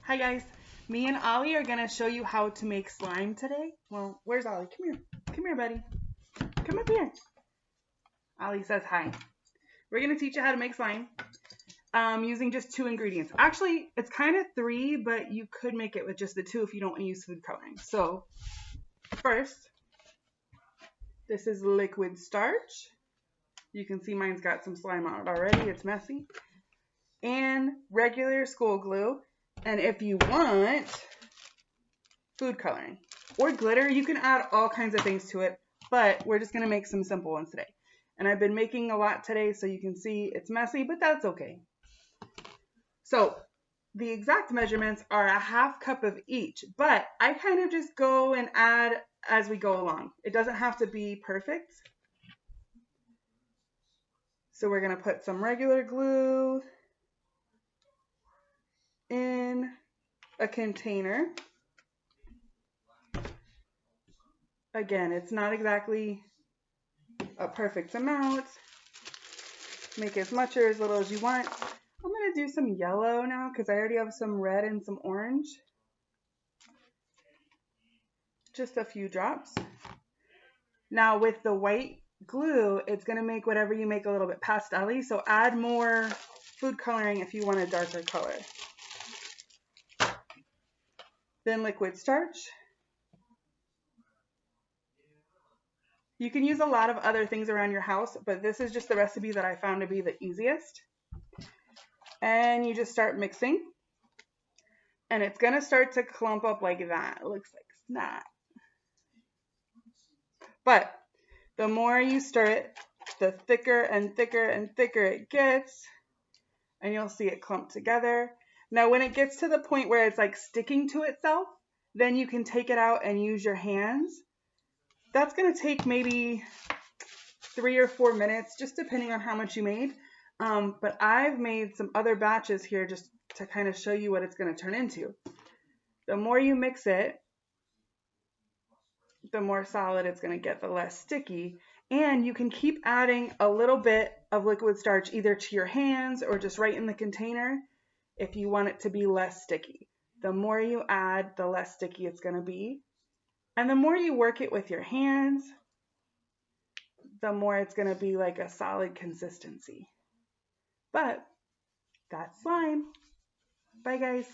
Hi guys, me and Ollie are gonna show you how to make slime today. Well, where's Ollie? Come here, buddy. Come up here. Ollie says hi. We're gonna teach you how to make slime using just 2 ingredients. Actually, it's kind of 3, but you could make it with just the 2 if you don't want to use food coloring. So first, this is liquid starch. You can see mine's got some slime on it already. It's messy. And regular school glue. And if you want food coloring or glitter, you can add all kinds of things to it, but we're just going to make some simple ones today. And I've been making a lot today, so you can see it's messy, but that's okay. So the exact measurements are a 1/2 cup of each, but I kind of just go and add as we go along. It doesn't have to be perfect. So we're going to put some regular glue in a container. Again, it's not exactly a perfect amount. Make as much or as little as you want. I'm going to do some yellow now because I already have some red and some orange. Just a few drops. Now with the white glue, it's going to make whatever you make a little bit pastel-y, so add more food coloring if you want a darker color. Then liquid starch. You can use a lot of other things around your house, but this is just the recipe that I found to be the easiest. And you just start mixing. And it's going to start to clump up like that. It looks like snot. But the more you stir it, the thicker and thicker and thicker it gets. And you'll see it clump together. Now when it gets to the point where it's like sticking to itself, then you can take it out and use your hands. That's going to take maybe 3 or 4 minutes, just depending on how much you made. But I've made some other batches here just to kind of show you what it's going to turn into. The more you mix it, the more solid it's going to get, the less sticky. And you can keep adding a little bit of liquid starch either to your hands or just right in the container if you want it to be less sticky. The more you add, the less sticky it's going to be. And the more you work it with your hands, the more it's going to be like a solid consistency. But that's slime. Bye guys.